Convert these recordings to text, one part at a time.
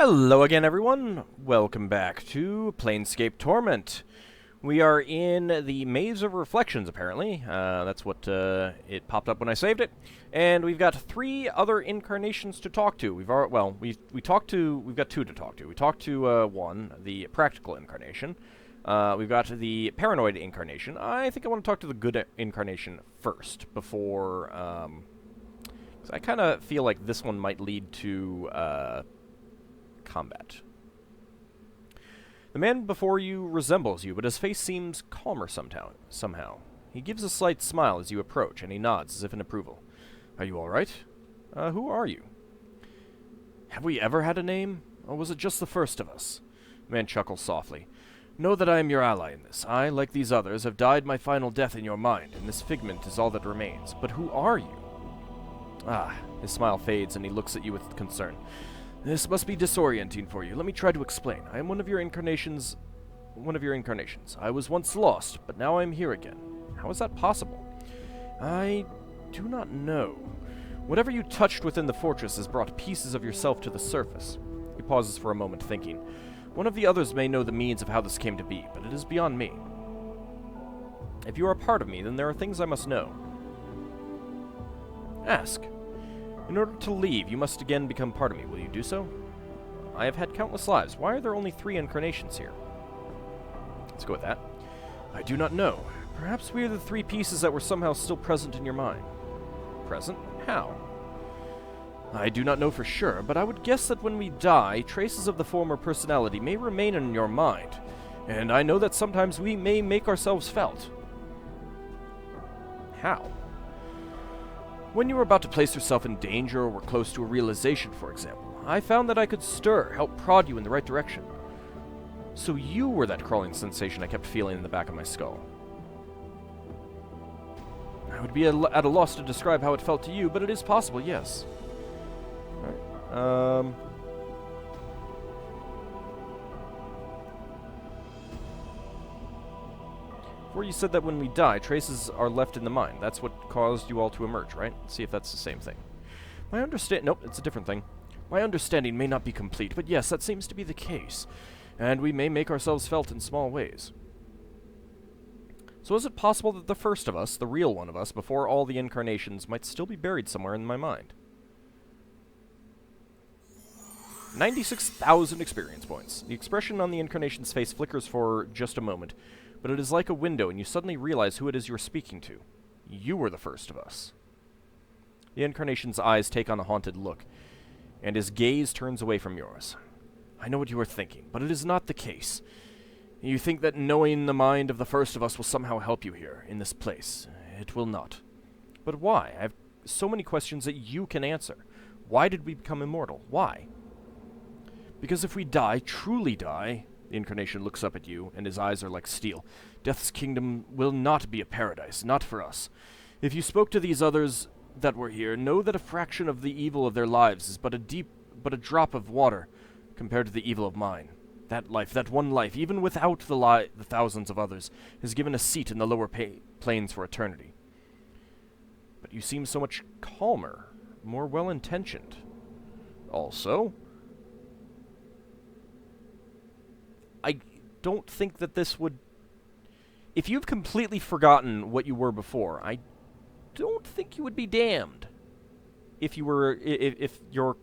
Hello again, everyone. Welcome back to Planescape Torment. We are in the Maze of Reflections, apparently. That's what it popped up when I saved it. And we've got 3 other incarnations to talk to. We've got 2 to talk to. We talked to one, the practical incarnation. We've got the paranoid incarnation. I think I want to talk to the good incarnation first before, 'cause I kind of feel like this one might lead to combat. The man before you resembles you, but his face seems calmer somehow. He gives a slight smile as you approach, and he nods as if in approval. Are you all right? Who are you? Have we ever had a name? Or was it just the first of us? The man chuckles softly. Know that I am your ally in this. I, like these others, have died my final death in your mind, and this figment is all that remains. But who are you? His smile fades, and he looks at you with concern. This must be disorienting for you. Let me try to explain. I am one of your incarnations. I was once lost, but now I am here again. How is that possible? I do not know. Whatever you touched within the fortress has brought pieces of yourself to the surface. He pauses for a moment, thinking. One of the others may know the means of how this came to be, but it is beyond me. If you are a part of me, then there are things I must know. Ask. In order to leave, you must again become part of me. Will you do so? I have had countless lives. Why are there only 3 incarnations here? Let's go with that. I do not know. Perhaps we are the 3 pieces that were somehow still present in your mind. Present? How? I do not know for sure, but I would guess that when we die, traces of the former personality may remain in your mind. And I know that sometimes we may make ourselves felt. How? When you were about to place yourself in danger or were close to a realization, for example, I found that I could stir, help prod you in the right direction. So you were that crawling sensation I kept feeling in the back of my skull. I would be at a loss to describe how it felt to you, but it is possible, yes. Alright, Before you said that when we die, traces are left in the mind. That's what caused you all to emerge, right? Let's see if that's the same thing. Nope, it's a different thing. My understanding may not be complete, but yes, that seems to be the case. And we may make ourselves felt in small ways. So is it possible that the first of us, the real one of us, before all the incarnations, might still be buried somewhere in my mind? 96,000 experience points. The expression on the incarnation's face flickers for just a moment, but it is like a window, and you suddenly realize who it is you are speaking to. You were the first of us. The incarnation's eyes take on a haunted look, and his gaze turns away from yours. I know what you are thinking, but it is not the case. You think that knowing the mind of the first of us will somehow help you here, in this place. It will not. But why? I have so many questions that you can answer. Why did we become immortal? Why? Because if we die, truly die, the incarnation looks up at you, and his eyes are like steel. Death's kingdom will not be a paradise, not for us. If you spoke to these others that were here, know that a fraction of the evil of their lives is but a drop of water compared to the evil of mine. That life, that one life, even without the thousands of others, is given a seat in the lower planes for eternity. But you seem so much calmer, more well-intentioned. Also, I don't think that this would... If you've completely forgotten what you were before, I don't think you would be damned. If your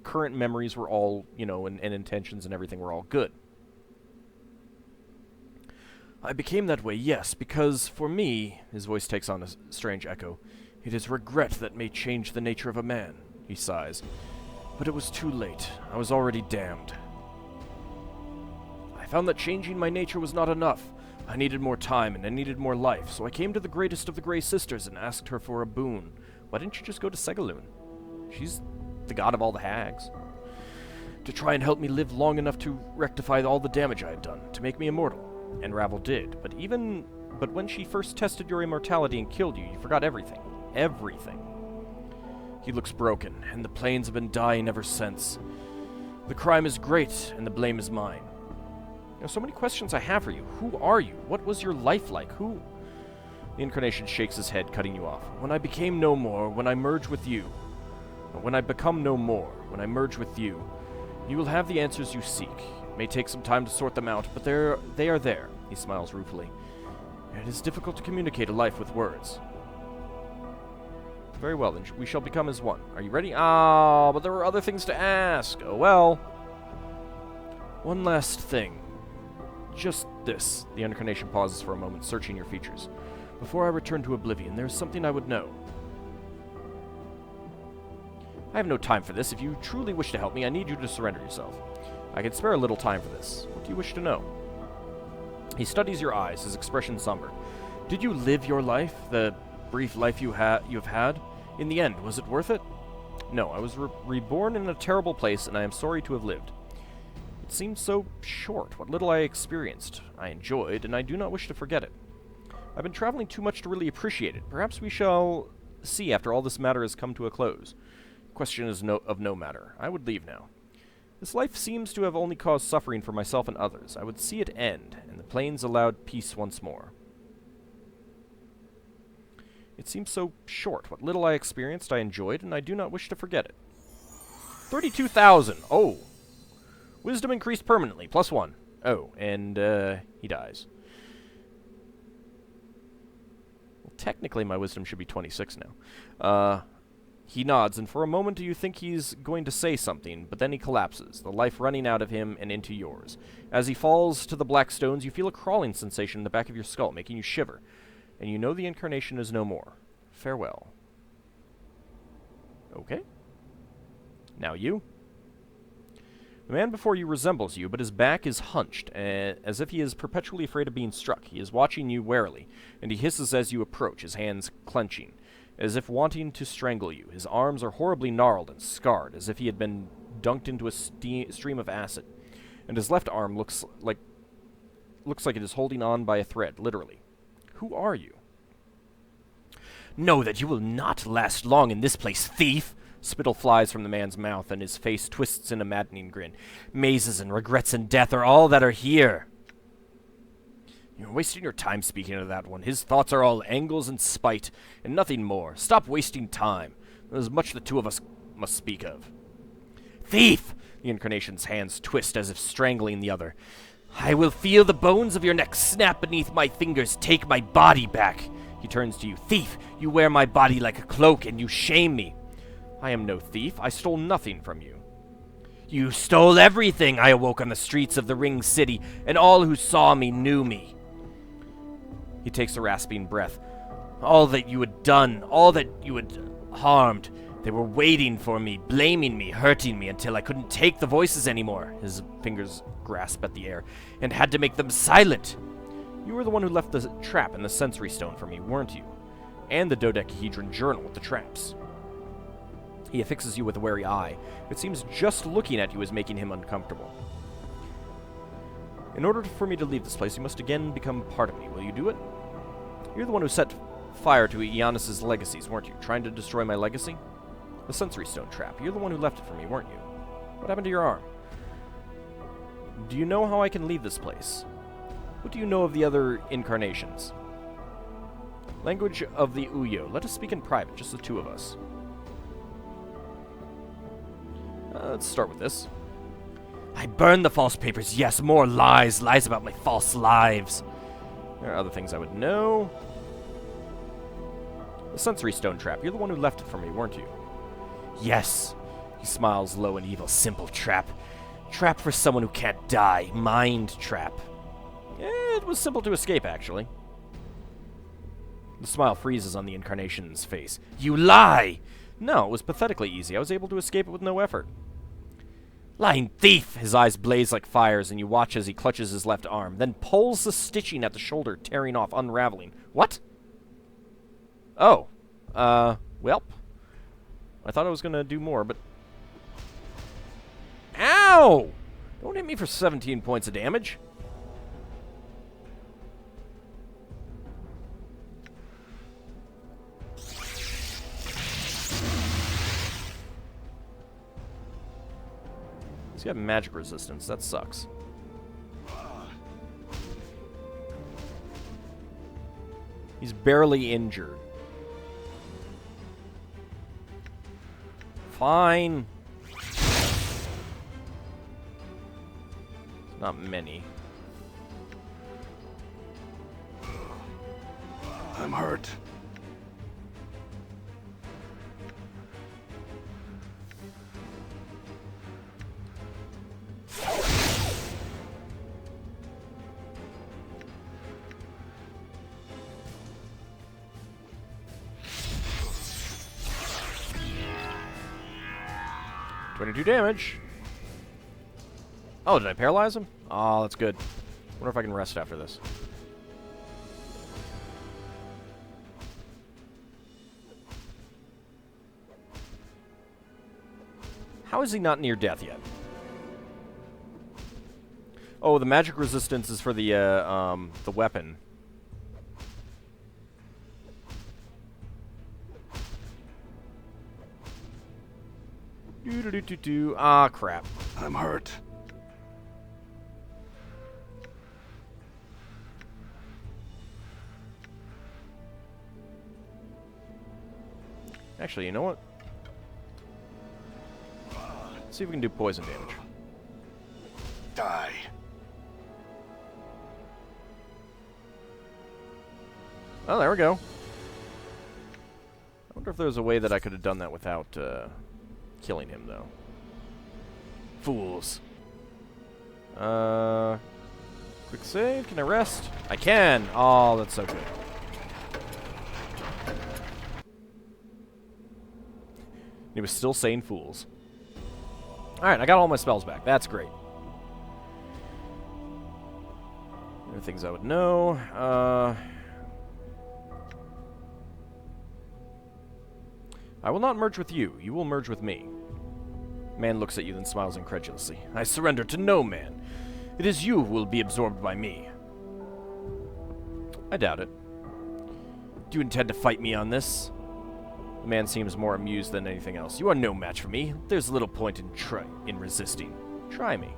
current memories were all, and intentions and everything were all good. I became that way, yes, because for me, his voice takes on a strange echo, it is regret that may change the nature of a man, he sighs. But it was too late. I was already damned. I found that changing my nature was not enough. I needed more time, and I needed more life, so I came to the greatest of the Grey Sisters and asked her for a boon. Why didn't you just go to Segaloon? She's the god of all the hags. To try and help me live long enough to rectify all the damage I had done, to make me immortal. And Ravel did, but when she first tested your immortality and killed you, you forgot everything. Everything. He looks broken, and the planes have been dying ever since. The crime is great, and the blame is mine. There are so many questions I have for you. Who are you? What was your life like? Who? The incarnation shakes his head, cutting you off. When I became no more, when I merge with you. But when I become no more, when I merge with you, You will have the answers you seek. It may take some time to sort them out, but they are there. He smiles ruefully. It is difficult to communicate a life with words. Very well, then we shall become as one. Are you ready? Ah, but there are other things to ask. Oh well. One last thing. Just this. The incarnation pauses for a moment, searching your features. Before I return to Oblivion, there is something I would know. I have no time for this. If you truly wish to help me, I need you to surrender yourself. I can spare a little time for this. What do you wish to know? He studies your eyes, his expression somber. Did you live your life, the brief life you have had? In the end, was it worth it? No, I was reborn in a terrible place, and I am sorry to have lived. It seemed so short. What little I experienced, I enjoyed, and I do not wish to forget it. I've been traveling too much to really appreciate it. Perhaps we shall see after all this matter has come to a close. Question is of no matter. I would leave now. This life seems to have only caused suffering for myself and others. I would see it end, and the plains allowed peace once more. It seems so short. What little I experienced, I enjoyed, and I do not wish to forget it. 32,000! Oh! Wisdom increased permanently, +1. Oh, and, he dies. Well, technically my wisdom should be 26 now. He nods, and for a moment you think he's going to say something, but then he collapses, the life running out of him and into yours. As he falls to the black stones, you feel a crawling sensation in the back of your skull, making you shiver, and you know the incarnation is no more. Farewell. Okay. Now you. The man before you resembles you, but his back is hunched, as if he is perpetually afraid of being struck. He is watching you warily, and he hisses as you approach, his hands clenching, as if wanting to strangle you. His arms are horribly gnarled and scarred, as if he had been dunked into a stream of acid. And his left arm looks like it is holding on by a thread, literally. Who are you? Know that you will not last long in this place, thief! Spittle flies from the man's mouth, and his face twists in a maddening grin. Mazes and regrets and death are all that are here. You're wasting your time speaking to that one. His thoughts are all angles and spite, and nothing more. Stop wasting time. There's much the two of us must speak of. Thief! The incarnation's hands twist as if strangling the other. I will feel the bones of your neck snap beneath my fingers. Take my body back. He turns to you. Thief! You wear my body like a cloak, and you shame me. I am no thief. I stole nothing from you. You stole everything. I awoke on the streets of the Ring City, and all who saw me knew me. He takes a rasping breath. All that you had done, all that you had harmed, they were waiting for me, blaming me, hurting me, until I couldn't take the voices anymore. His fingers grasp at the air, and had to make them silent. You were the one who left the trap and the sensory stone for me, weren't you? And the dodecahedron journal with the traps. He affixes you with a wary eye. It seems just looking at you is making him uncomfortable. In order for me to leave this place, you must again become part of me. Will you do it? You're the one who set fire to Ionis's legacies, weren't you? Trying to destroy my legacy? The sensory stone trap. You're the one who left it for me, weren't you? What happened to your arm? Do you know how I can leave this place? What do you know of the other incarnations? Language of the Uyo. Let us speak in private, just the two of us. Let's start with this. I burned the false papers. Yes, more lies. Lies about my false lives. There are other things I would know. The sensory stone trap. You're the one who left it for me, weren't you? Yes. He smiles low and evil. Simple trap. Trap for someone who can't die. Mind trap. It was simple to escape, actually. The smile freezes on the incarnation's face. You lie! No, it was pathetically easy. I was able to escape it with no effort. Lying thief! His eyes blaze like fires, and you watch as he clutches his left arm, then pulls the stitching at the shoulder, tearing off, unraveling. What? Oh. Welp. I thought I was gonna do more, but... Ow! Don't hit me for 17 points of damage. He's got magic resistance. That sucks. He's barely injured. Fine. Not many. I'm hurt. $22 damage. Oh, did I paralyze him? Oh, that's good. Wonder if I can rest after this. How is he not near death yet? Oh, the magic resistance is for the weapon. Do-do-do-do-do. Ah, crap. I'm hurt. Actually, you know what? Let's see if we can do poison damage. Die. Oh, there we go. I wonder if there's a way that I could have done that without killing him, though. Fools. Quick save. Can I rest? I can! Oh, that's so good. He was still saying fools. Alright, I got all my spells back. That's great. There are things I would know. I will not merge with you. You will merge with me. Man looks at you, then smiles incredulously. I surrender to no man. It is you who will be absorbed by me. I doubt it. Do you intend to fight me on this? The man seems more amused than anything else. You are no match for me. There's little point in resisting. Try me.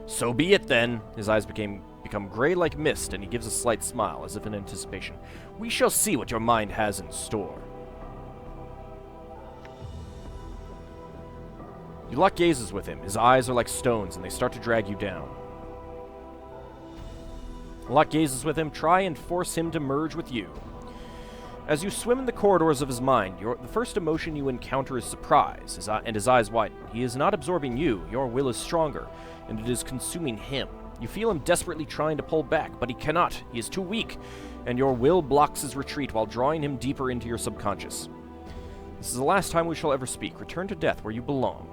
So be it, then. His eyes become gray like mist, and he gives a slight smile, as if in anticipation. We shall see what your mind has in store. You lock gazes with him. His eyes are like stones, and they start to drag you down. Lock gazes with him. Try and force him to merge with you. As you swim in the corridors of his mind, the first emotion you encounter is surprise, and his eyes widen. He is not absorbing you. Your will is stronger, and it is consuming him. You feel him desperately trying to pull back, but he cannot. He is too weak, and your will blocks his retreat while drawing him deeper into your subconscious. This is the last time we shall ever speak. Return to death where you belong.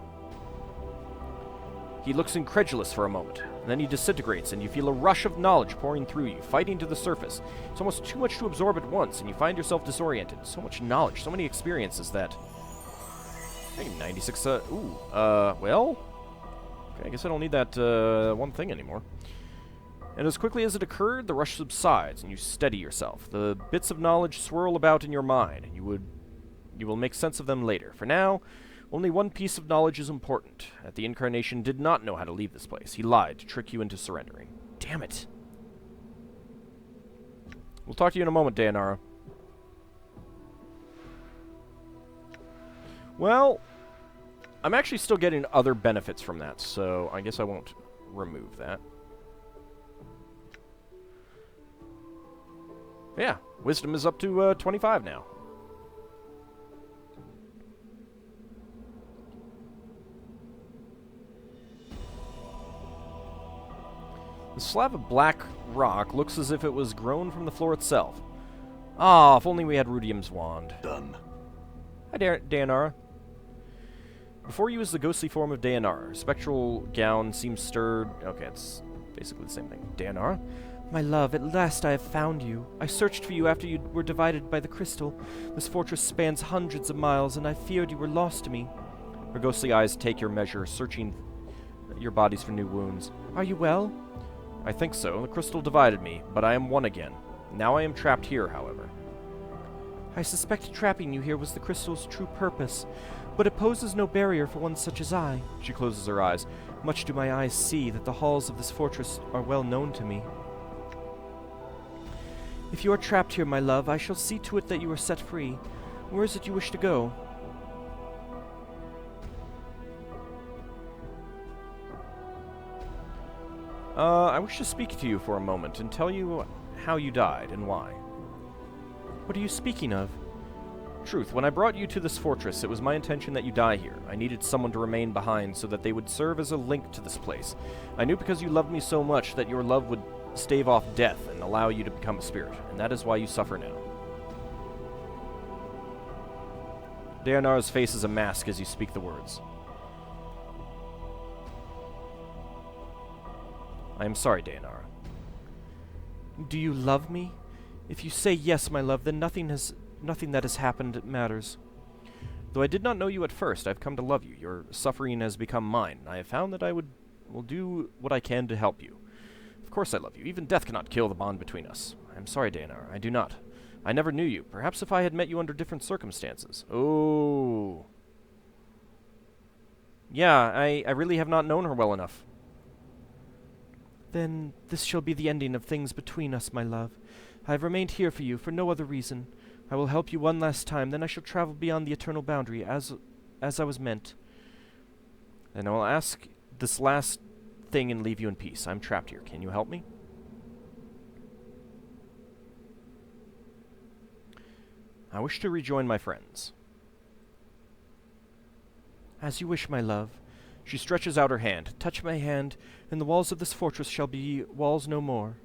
He looks incredulous for a moment, and then he disintegrates, and you feel a rush of knowledge pouring through you, fighting to the surface. It's almost too much to absorb at once, and you find yourself disoriented. So much knowledge, so many experiences that... Hey, 96, well... Okay, I guess I don't need that, one thing anymore. And as quickly as it occurred, the rush subsides, and you steady yourself. The bits of knowledge swirl about in your mind, and you will make sense of them later. For now... only one piece of knowledge is important. That the incarnation did not know how to leave this place. He lied to trick you into surrendering. Damn it. We'll talk to you in a moment, Donara. Well, I'm actually still getting other benefits from that, so I guess I won't remove that. Yeah, wisdom is up to 25 now. The slab of black rock looks as if it was grown from the floor itself. Ah, if only we had Rudium's wand. Done. Hi, Donara. Before you is the ghostly form of Donara. Her spectral gown seems stirred. Okay, it's basically the same thing. Donara? My love, at last I have found you. I searched for you after you were divided by the crystal. This fortress spans hundreds of miles, and I feared you were lost to me. Her ghostly eyes take your measure, searching your bodies for new wounds. Are you well? I think so. The crystal divided me, but I am one again. Now I am trapped here, however. I suspect trapping you here was the crystal's true purpose, but it poses no barrier for one such as I. She closes her eyes. Much do my eyes see that the halls of this fortress are well known to me. If you are trapped here, my love, I shall see to it that you are set free. Where is it you wish to go? I wish to speak to you for a moment and tell you how you died and why. What are you speaking of? Truth, when I brought you to this fortress, it was my intention that you die here. I needed someone to remain behind so that they would serve as a link to this place. I knew because you loved me so much that your love would stave off death and allow you to become a spirit, and that is why you suffer now. Donara's face is a mask as you speak the words. I am sorry, Donara. Do you love me? If you say yes, my love, then nothing that has happened matters. Though I did not know you at first, I've come to love you. Your suffering has become mine. I have found that I will do what I can to help you. Of course I love you. Even death cannot kill the bond between us. I am sorry, Donara. I do not. I never knew you. Perhaps if I had met you under different circumstances. Oh. Yeah, I really have not known her well enough. Then this shall be the ending of things between us, my love. I have remained here for you for no other reason. I will help you one last time, then I shall travel beyond the eternal boundary, as I was meant. And I will ask this last thing and leave you in peace. I'm trapped here. Can you help me? I wish to rejoin my friends. As you wish, my love. She stretches out her hand. Touch my hand, and the walls of this fortress shall be walls no more.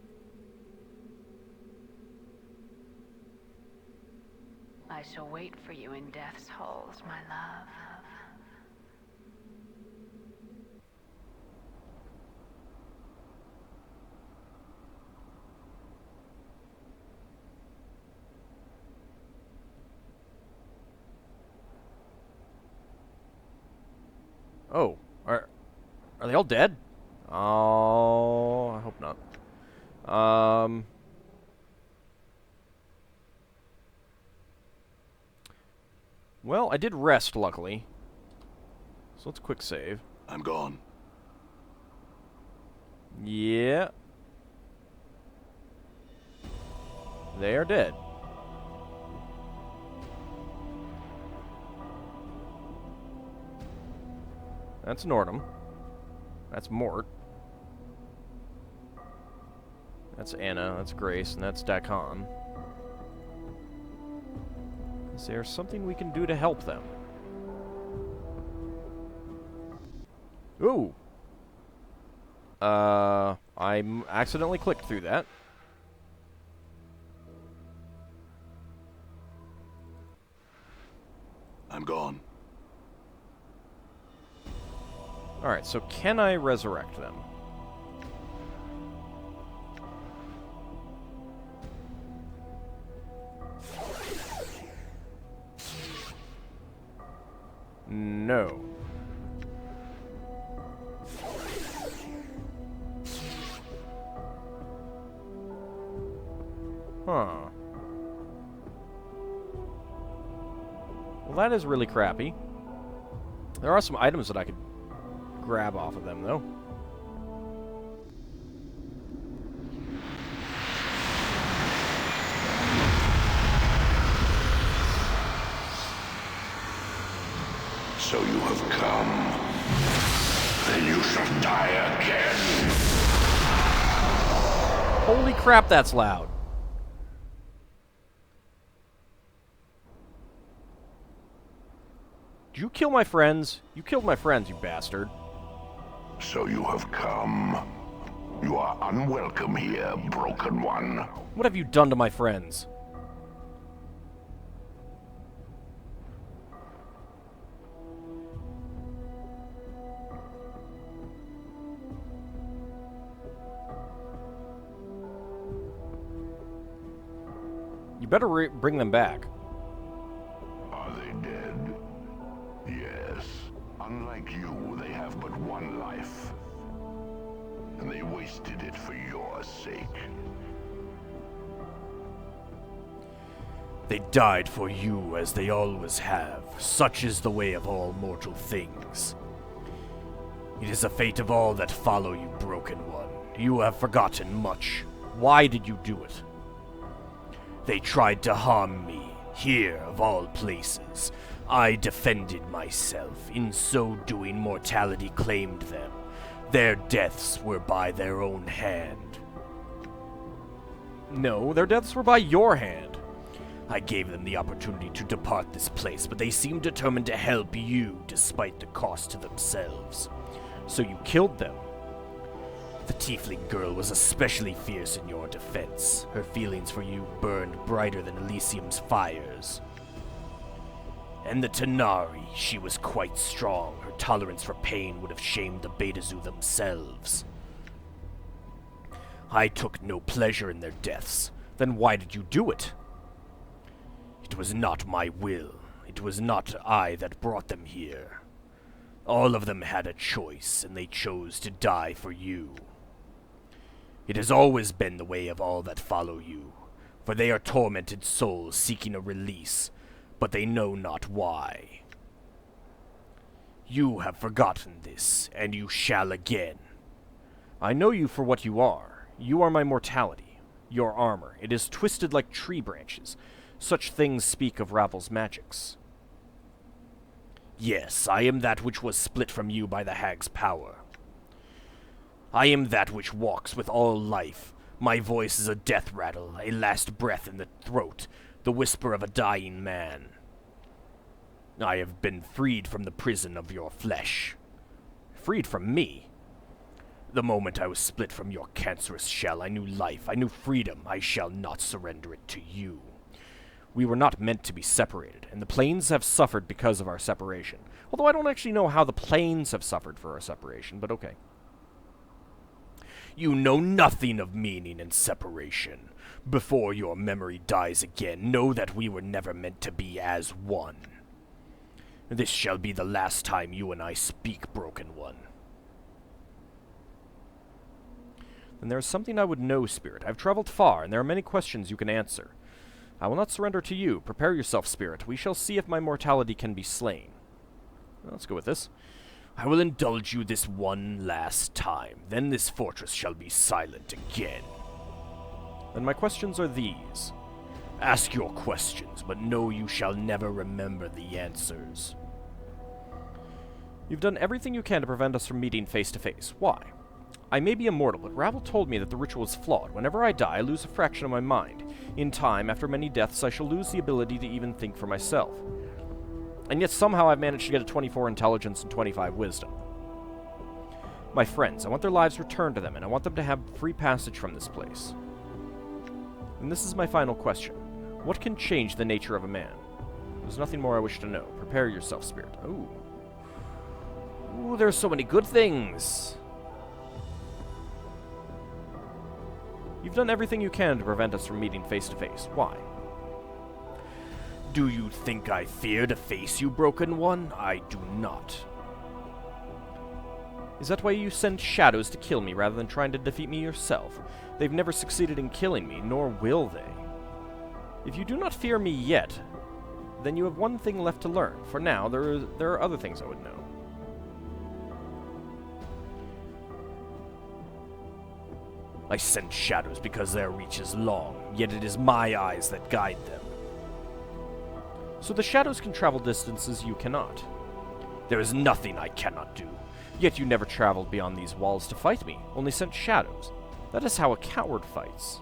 I shall wait for you in death's halls, my love. Oh, are they all dead? Oh, I hope not. Well, I did rest, luckily. So let's quick save. I'm gone. Yeah. They are dead. That's Nordum. That's Mort. That's Anna. That's Grace. And that's Dakon. Is there something we can do to help them? Ooh. I accidentally clicked through that. I'm gone. Alright, so can I resurrect them? No. Huh. Well, that is really crappy. There are some items that I could grab off of them, though. So you have come. Then you shall die again. Holy crap, that's loud. Did you kill my friends? You killed my friends, you bastard. So you have come. You are unwelcome here, Broken One. What have you done to my friends? You better bring them back. Are they dead? Yes. Unlike you, they have but one life. And they wasted it for your sake. They died for you, as they always have. Such is the way of all mortal things. It is the fate of all that follow you, Broken One. You have forgotten much. Why did you do it? They tried to harm me, here of all places. I defended myself. In so doing, mortality claimed them. Their deaths were by their own hand. No, their deaths were by your hand. I gave them the opportunity to depart this place, but they seemed determined to help you despite the cost to themselves. So you killed them. The tiefling girl was especially fierce in your defense. Her feelings for you burned brighter than Elysium's fires. And the Tanari, she was quite strong. Her tolerance for pain would have shamed the Betazu themselves. I took no pleasure in their deaths. Then why did you do it? It was not my will. It was not I that brought them here. All of them had a choice, and they chose to die for you. It has always been the way of all that follow you, for they are tormented souls seeking a release, but they know not why. You have forgotten this, and you shall again. I know you for what you are. You are my mortality, your armor. It is twisted like tree branches. Such things speak of Ravel's magics. Yes, I am that which was split from you by the hag's power. I am that which walks with all life. My voice is a death rattle, a last breath in the throat, the whisper of a dying man. I have been freed from the prison of your flesh. Freed from me? The moment I was split from your cancerous shell, I knew life, I knew freedom. I shall not surrender it to you. We were not meant to be separated, and the planes have suffered because of our separation. Although I don't actually know how the planes have suffered for our separation, but okay. You know nothing of meaning and separation. Before your memory dies again, know that we were never meant to be as one. This shall be the last time you and I speak, Broken One. Then there is something I would know, Spirit. I've traveled far, and there are many questions you can answer. I will not surrender to you. Prepare yourself, Spirit. We shall see if my mortality can be slain. Well, let's go with this. I will indulge you this one last time. Then this fortress shall be silent again. Then my questions are these. Ask your questions, but know you shall never remember the answers. You've done everything you can to prevent us from meeting face to face. Why? I may be immortal, but Ravel told me that the ritual is flawed. Whenever I die, I lose a fraction of my mind. In time, after many deaths, I shall lose the ability to even think for myself. And yet somehow I've managed to get a 24 intelligence and 25 wisdom. My friends, I want their lives returned to them, and I want them to have free passage from this place. And this is my final question. What can change the nature of a man? There's nothing more I wish to know. Prepare yourself, Spirit. Ooh. Ooh, there's so many good things. You've done everything you can to prevent us from meeting face to face. Why? Do you think I fear to face you, Broken One? I do not. Is that why you send shadows to kill me rather than trying to defeat me yourself? They've never succeeded in killing me, nor will they. If you do not fear me yet, then you have one thing left to learn. For now, there are other things I would know. I send shadows because their reach is long, yet it is my eyes that guide them. So the shadows can travel distances you cannot. There is nothing I cannot do. Yet you never traveled beyond these walls to fight me, only sent shadows. That is how a coward fights.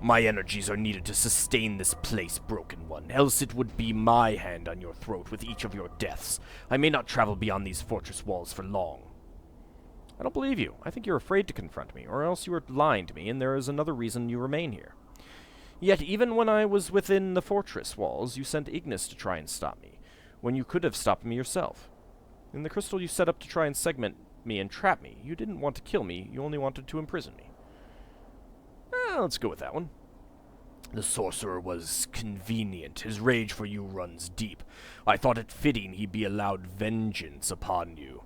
My energies are needed to sustain this place, Broken One, else it would be my hand on your throat with each of your deaths. I may not travel beyond these fortress walls for long. I don't believe you. I think you're afraid to confront me, or else you are lying to me, and there is another reason you remain here. Yet even when I was within the fortress walls, you sent Ignis to try and stop me, when you could have stopped me yourself. In the crystal you set up to try and segment me and trap me. You didn't want to kill me, you only wanted to imprison me. Let's go with that one. The sorcerer was convenient. His rage for you runs deep. I thought it fitting he be allowed vengeance upon you.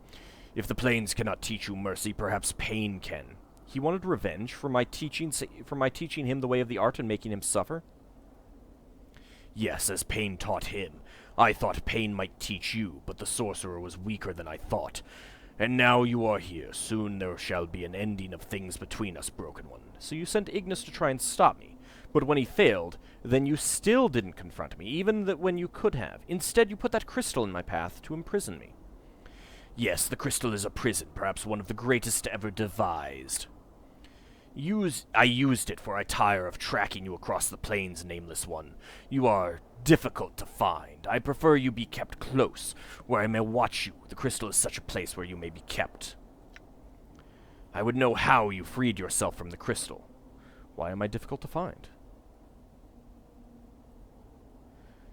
If the planes cannot teach you mercy, perhaps pain can. He wanted revenge for my teaching him the way of the art and making him suffer? Yes, as pain taught him. I thought pain might teach you, but the sorcerer was weaker than I thought. And now you are here. Soon there shall be an ending of things between us, Broken One. So you sent Ignis to try and stop me. But when he failed, then you still didn't confront me, even when you could have. Instead, you put that crystal in my path to imprison me. Yes, the crystal is a prison, perhaps one of the greatest ever devised. I used it, for I tire of tracking you across the plains, Nameless One. You are difficult to find. I prefer you be kept close, where I may watch you. The crystal is such a place where you may be kept. I would know how you freed yourself from the crystal. Why am I difficult to find?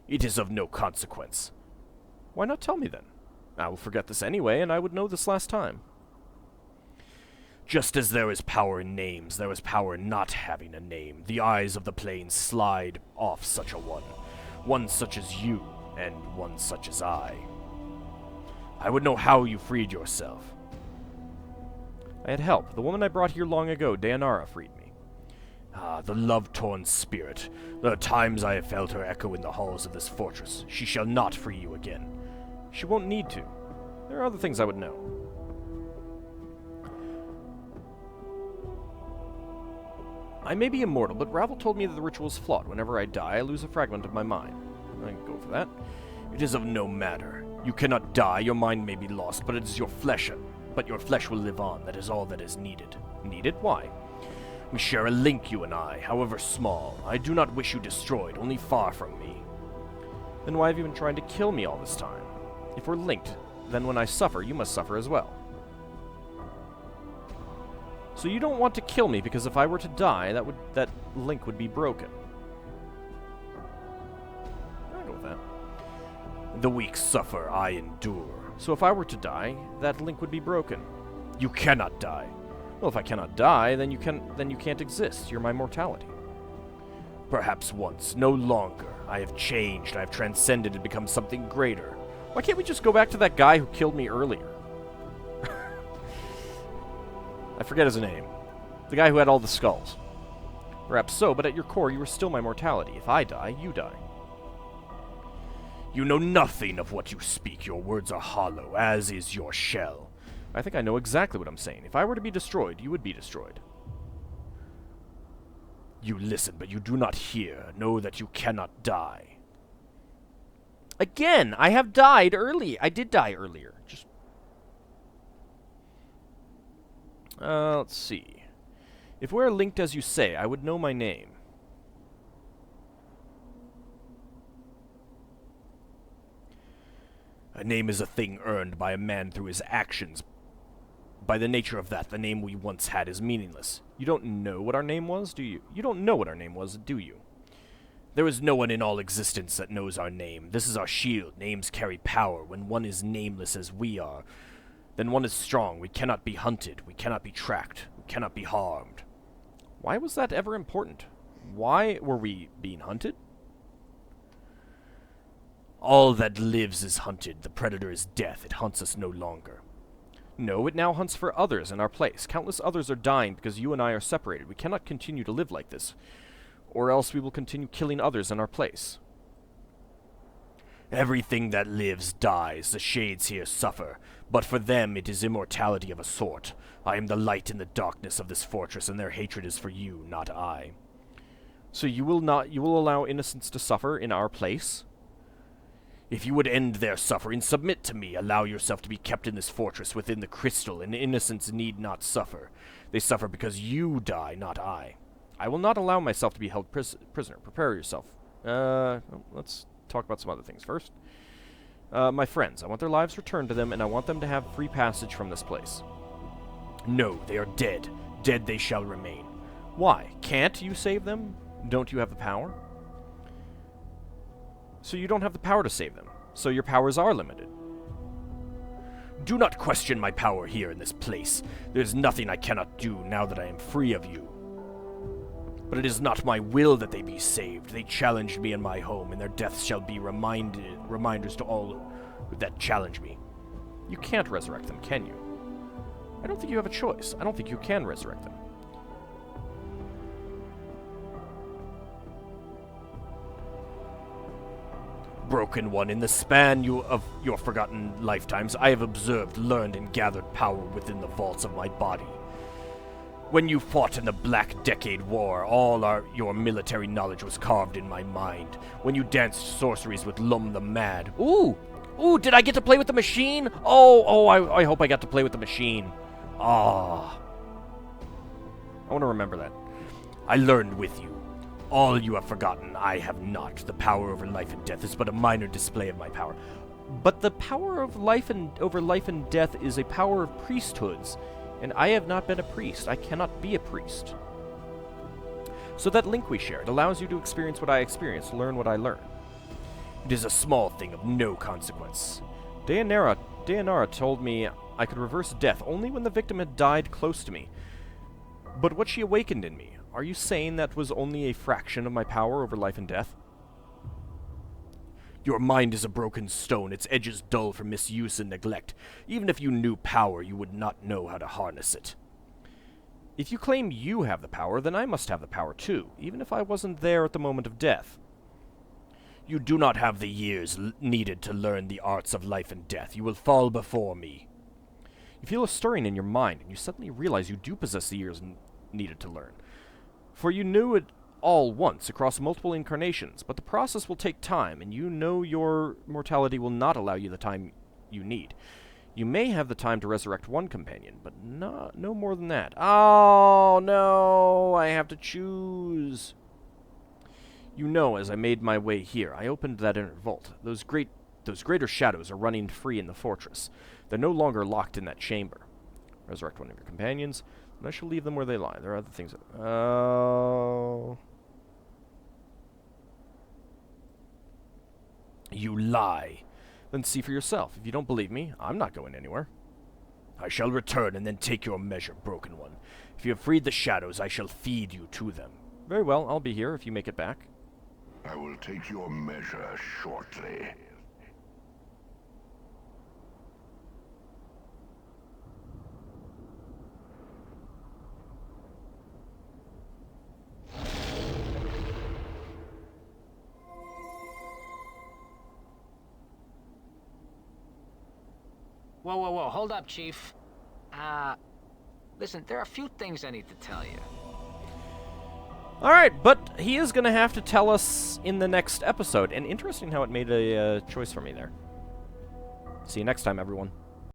It is of no consequence. Why not tell me then? I will forget this anyway, and I would know this last time. Just as there is power in names, there is power in not having a name. The eyes of the plains slide off such a one. One such as you, and one such as I. I would know how you freed yourself. I had help. The woman I brought here long ago, Donara, freed me. Ah, the love-torn spirit. There are times I have felt her echo in the halls of this fortress. She shall not free you again. She won't need to. There are other things I would know. I may be immortal, but Ravel told me that the ritual is flawed. Whenever I die, I lose a fragment of my mind. I can go for that. It is of no matter. You cannot die, your mind may be lost, but it is your flesh. But your flesh will live on. That is all that is needed. Needed? Why? We share a link, you and I, however small. I do not wish you destroyed, only far from me. Then why have you been trying to kill me all this time? If we're linked, then when I suffer, you must suffer as well. So you don't want to kill me, because if I were to die, that link would be broken. I'll go with that. The weak suffer, I endure. So if I were to die, that link would be broken. You cannot die. Well, if I cannot die, then you can't exist. You're my mortality. Perhaps once, no longer. I have changed, I have transcended and become something greater. Why can't we just go back to that guy who killed me earlier? I forget his name. The guy who had all the skulls. Perhaps so, but at your core, you are still my mortality. If I die, you die. You know nothing of what you speak. Your words are hollow, as is your shell. I think I know exactly what I'm saying. If I were to be destroyed, you would be destroyed. You listen, but you do not hear. Know that you cannot die. Again, I have died early. I did die earlier. Just... let's see. If we're linked as you say, I would know my name. A name is a thing earned by a man through his actions. By the nature of that, the name we once had is meaningless. You don't know what our name was, do you? You don't know what our name was, do you? There is no one in all existence that knows our name. This is our shield. Names carry power. When one is nameless as we are, then one is strong. We cannot be hunted. We cannot be tracked. We cannot be harmed. Why was that ever important? Why were we being hunted? All that lives is hunted. The predator is death. It hunts us no longer. No, it now hunts for others in our place. Countless others are dying because you and I are separated. We cannot continue to live like this, or else we will continue killing others in our place. Everything that lives dies. The shades here suffer, but for them it is immortality of a sort. I am the light in the darkness of this fortress, and their hatred is for you, not I. So you will allow innocents to suffer in our place? If you would end their suffering, submit to me. Allow yourself to be kept in this fortress within the crystal, and innocents need not suffer. They suffer because you die, not I. I will not allow myself to be held prisoner. Prepare yourself. Let's talk about some other things first. My friends, I want their lives returned to them, and I want them to have free passage from this place. No, they are dead. Dead they shall remain. Why? Can't you save them? Don't you have the power? So you don't have the power to save them. So your powers are limited. Do not question my power here in this place. There is nothing I cannot do now that I am free of you. But it is not my will that they be saved. They challenged me in my home, and their deaths shall be reminders to all that challenge me. You can't resurrect them, can you? I don't think you have a choice. I don't think you can resurrect them. Broken One, in the span of your forgotten lifetimes, I have observed, learned, and gathered power within the vaults of my body. When you fought in the Black Decade War, all your military knowledge was carved in my mind. When you danced sorceries with Lum the Mad. Ooh! Ooh, did I get to play with the machine? Oh, I hope I got to play with the machine. Ah. I want to remember that. I learned with you. All you have forgotten, I have not. The power over life and death is but a minor display of my power. But the power of life and over life and death is a power of priesthoods, and I have not been a priest. I cannot be a priest. So that link we shared allows you to experience what I experienced, learn what I learn. It is a small thing of no consequence. Donara told me I could reverse death only when the victim had died close to me. But what she awakened in me, are you saying that was only a fraction of my power over life and death? Your mind is a broken stone, its edges dull from misuse and neglect. Even if you knew power, you would not know how to harness it. If you claim you have the power, then I must have the power too, even if I wasn't there at the moment of death. You do not have the years needed to learn the arts of life and death. You will fall before me. You feel a stirring in your mind, and you suddenly realize you do possess the years needed to learn. For you knew it all once, across multiple incarnations, but the process will take time, and you know your mortality will not allow you the time you need. You may have the time to resurrect one companion, but no more than that. Oh, no, I have to choose. You know, as I made my way here, I opened that inner vault. Those greater shadows are running free in the fortress. They're no longer locked in that chamber. Resurrect one of your companions, and I shall leave them where they lie. There are other things. Oh. You lie. Then see for yourself. If you don't believe me, I'm not going anywhere. I shall return and then take your measure, Broken One. If you have freed the shadows, I shall feed you to them. Very well, I'll be here if you make it back. I will take your measure shortly. Whoa, hold up, Chief. Listen, there are a few things I need to tell you. Alright, but he is going to have to tell us in the next episode. And interesting how it made a choice for me there. See you next time, everyone.